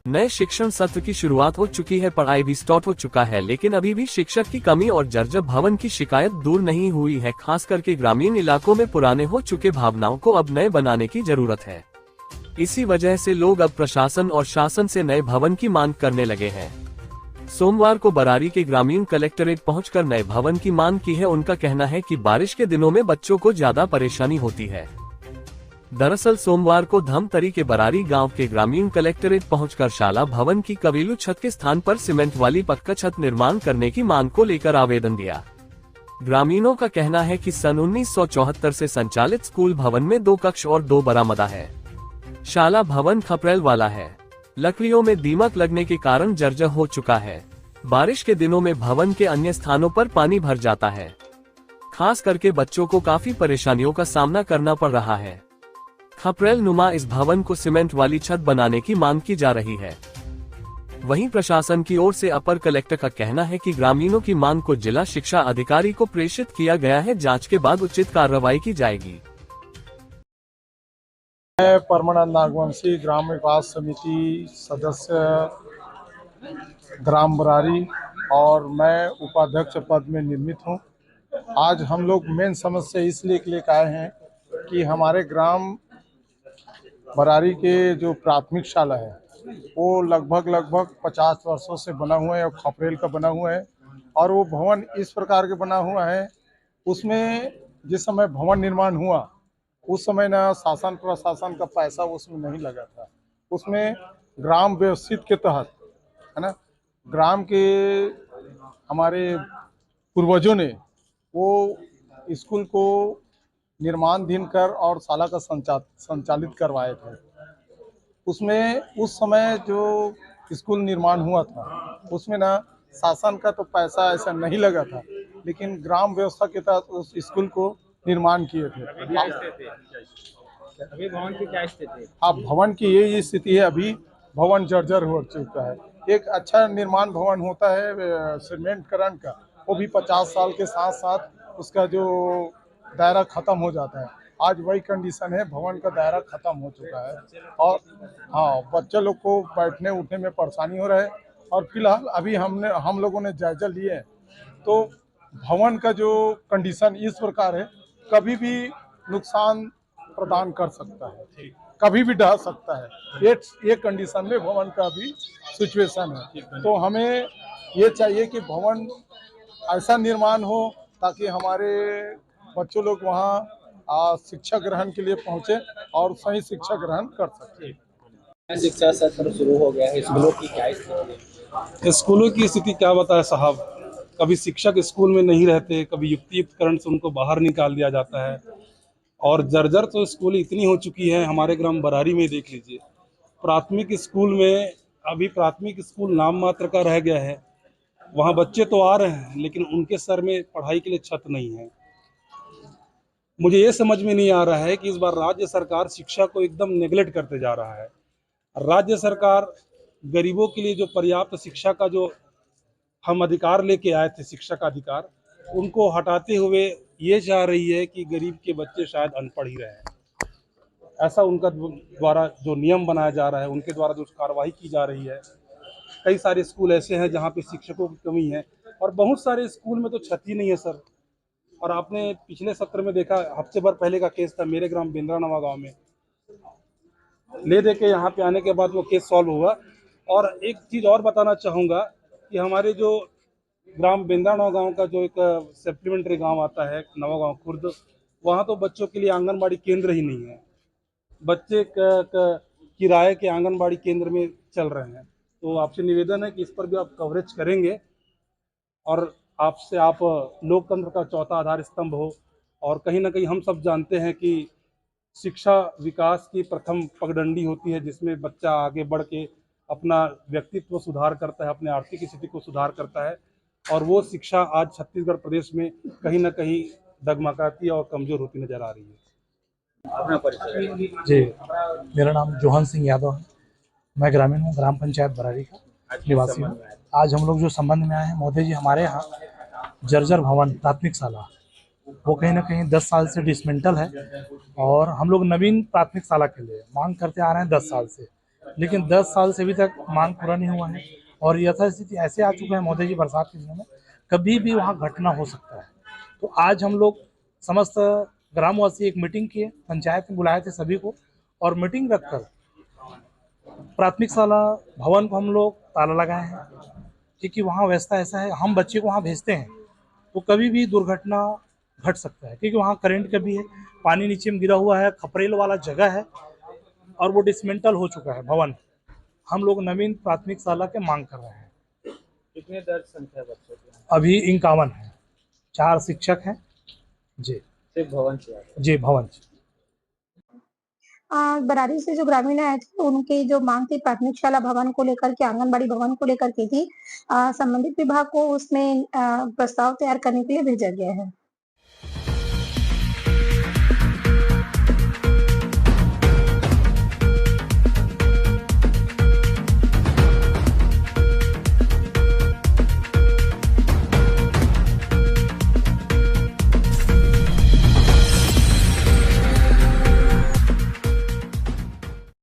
नए शिक्षण सत्र की शुरुआत हो चुकी है, पढ़ाई भी स्टार्ट हो चुका है, लेकिन अभी भी शिक्षक की कमी और जर्जर भवन की शिकायत दूर नहीं हुई है। खास करके ग्रामीण इलाकों में पुराने हो चुके भवनों को अब नए बनाने की जरूरत है। इसी वजह से लोग अब प्रशासन और शासन से नए भवन की मांग करने लगे हैं। सोमवार को बरारी के ग्रामीण कलेक्ट्रेट पहुंचकर नए भवन की मांग की है। उनका कहना है कि बारिश के दिनों में बच्चों को ज्यादा परेशानी होती है। दरअसल सोमवार को धमतरी के बरारी गांव के ग्रामीण कलेक्ट्रेट पहुंचकर शाला भवन की कबीलू छत के स्थान पर सीमेंट वाली पक्का छत निर्माण करने की मांग को लेकर आवेदन दिया। ग्रामीणों का कहना है कि सन 1974 से संचालित स्कूल भवन में 2 कक्ष और 2 बरामदा है। शाला भवन खपरेल वाला है। लकड़ियों में दीमक लगने के कारण जर्जर हो चुका है। बारिश के दिनों में भवन के अन्य स्थानों पर पानी भर जाता है। खास करके बच्चों को काफी परेशानियों का सामना करना पड़ रहा है। खपरेल नुमा इस भवन को सीमेंट वाली छत बनाने की मांग की जा रही है। वहीं प्रशासन की ओर से अपर कलेक्टर का कहना है कि ग्रामीणों की मांग को जिला शिक्षा अधिकारी को प्रेषित किया गया है। जांच के बाद उचित कार्रवाई की जाएगी। मैं परमानंद नागवंशी, ग्राम विकास समिति सदस्य ग्राम बरारी और मैं उपाध्यक्ष पद में निर्मित हूं। आज हम लोग मेन समस्या इसलिए लेकर आए हैं कि हमारे ग्राम बरारी के जो प्राथमिक शाला है वो लगभग 50 वर्षों से बना हुआ है और खपरेल का बना हुआ है। और वो भवन इस प्रकार के बना हुआ है, उसमें जिस समय भवन निर्माण हुआ उस समय ना शासन प्रशासन का पैसा उसमें नहीं लगा था। उसमें ग्राम व्यवस्थित के तहत है ना, ग्राम के हमारे पूर्वजों ने वो स्कूल को निर्माणाधीन कर और शाला का संचालित करवाए थे। उसमें उस समय जो स्कूल निर्माण हुआ था उसमें ना शासन का तो पैसा ऐसा नहीं लगा था, लेकिन ग्राम व्यवस्था के तहत उस स्कूल को निर्माण किए थे। अभी भवन की क्या स्थिति है? अब भवन की यही स्थिति है, अभी भवन जर्जर हो चुका है। एक अच्छा निर्माण भवन होता है सीमेंटकरण का, वो भी 50 साल के साथ साथ उसका जो दायरा खत्म हो जाता है। आज वही कंडीशन है, भवन का दायरा खत्म हो चुका है और हाँ, बच्चे लोग को बैठने उठने में परेशानी हो रहा है। और फिलहाल अभी हम लोगों ने जायजा लिए तो भवन का जो कंडीशन इस प्रकार है, कभी भी नुकसान प्रदान कर सकता है, कभी भी ढह सकता है। ये कंडीशन में भवन का भी सिचुएशन है। तो हमें ये चाहिए कि भवन ऐसा निर्माण हो ताकि हमारे बच्चों लोग वहाँ शिक्षा ग्रहण के लिए पहुँचे और सही शिक्षा ग्रहण कर सके। शिक्षा सत्र शुरू हो गया है, स्कूलों की क्या स्थिति है? स्कूलों की स्थिति क्या बताए साहब, कभी शिक्षक स्कूल में नहीं रहते, कभी युक्तियुक्तकरण से उनको बाहर निकाल दिया जाता है। और जर्जर तो स्कूल इतनी हो चुकी है, हमारे ग्राम बरारी में देख लीजिए, प्राथमिक स्कूल में अभी प्राथमिक स्कूल नाम मात्र का रह गया है। वहाँ बच्चे तो आ रहे हैं लेकिन उनके सर में पढ़ाई के लिए छत नहीं है। मुझे ये समझ में नहीं आ रहा है कि इस बार राज्य सरकार शिक्षा को एकदम नेगलेक्ट करते जा रहा है। राज्य सरकार गरीबों के लिए जो पर्याप्त शिक्षा का जो हम अधिकार लेके आए थे, शिक्षा का अधिकार, उनको हटाते हुए ये चाह रही है कि गरीब के बच्चे शायद अनपढ़ ही रहे। ऐसा उनका द्वारा जो नियम बनाया जा रहा है, उनके द्वारा जो कार्रवाई की जा रही है। कई सारे स्कूल ऐसे हैं जहाँ पे शिक्षकों की कमी है और बहुत सारे स्कूल में तो छत ही नहीं है सर। और आपने पिछले सत्र में देखा, हफ्ते भर पहले का केस था मेरे ग्राम बेंद्रानवा गांव में, ले दे के यहाँ पे आने के बाद वो केस सॉल्व हुआ। और एक चीज़ और बताना चाहूँगा कि हमारे जो ग्राम बेंद्रानवा गांव का जो एक सप्लीमेंट्री गांव आता है नवा गांव खुर्द, वहाँ तो बच्चों के लिए आंगनबाड़ी केंद्र ही नहीं है। बच्चे किराए के आंगनबाड़ी केंद्र में चल रहे हैं। तो आपसे निवेदन है कि इस पर भी आप कवरेज करेंगे और आपसे आप लोकतंत्र का चौथा आधार स्तंभ हो। और कहीं ना कहीं हम सब जानते हैं कि शिक्षा विकास की प्रथम पगडंडी होती है, जिसमें बच्चा आगे बढ़ के अपना व्यक्तित्व सुधार करता है, अपने आर्थिक स्थिति को सुधार करता है। और वो शिक्षा आज छत्तीसगढ़ प्रदेश में कहीं ना कहीं डगमगाती और कमज़ोर होती नजर आ रही है। अपना परिचय जी, मेरा नाम जोहन सिंह यादव है। मैं ग्रामीण हूँ, ग्राम पंचायत बरारी का निवासी हूँ। आज हम लोग जो संबंध में आए हैं, मोदी जी, हमारे यहाँ जर्जर भवन प्राथमिक शाला वो कहीं ना कहीं 10 साल से डिसमेंटल है और हम लोग नवीन प्राथमिक शाला के लिए मांग करते आ रहे हैं 10 साल से। लेकिन 10 साल से अभी तक मांग पूरा नहीं हुआ है। और यथास्थिति ऐसे आ चुका है महोदय जी, बरसात के दिनों में कभी भी वहाँ घटना हो सकता है। तो आज हम लोग समस्त ग्रामवासी एक मीटिंग किए, पंचायत में बुलाए थे सभी को, और मीटिंग रखकर प्राथमिक शाला भवन को हम लोग ताला लगाए हैं, क्योंकि वहाँ व्यवस्था ऐसा है, हम बच्चे को वहाँ भेजते हैं तो कभी भी दुर्घटना घट सकता है, क्योंकि वहाँ करंट का भी है, पानी नीचे में गिरा हुआ है, खपरेल वाला जगह है और वो डिसमेंटल हो चुका है भवन। हम लोग नवीन प्राथमिक शाला के मांग कर रहे हैं। कितने दर्ज संख्या बच्चों की? अभी 51 है, 4 शिक्षक हैं जी। सिर्फ भवन से? जी भवन से। बरारी से जो ग्रामीण आए थे उनकी जो मांग थी प्राथमिक शाला भवन को लेकर के, आंगनबाड़ी भवन को लेकर की थी। संबंधित विभाग को उसमें प्रस्ताव तैयार करने के लिए भेजा गया है।